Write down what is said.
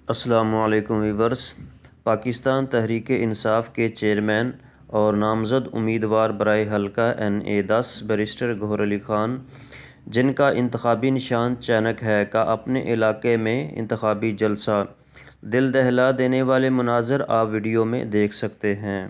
अस्सलामुअलैकुम वीवर्स। पाकिस्तान तहरीक इंसाफ के चेयरमैन और नामज़द उम्मीदवार बराए हल्का NA-10 बैरिस्टर गौहर अली ख़ान, जिनका इंतखाबी निशान चैनक है, का अपने इलाके में इंतखाबी जलसा। दिल दहला देने वाले मनाज़र आप वीडियो में देख सकते हैं।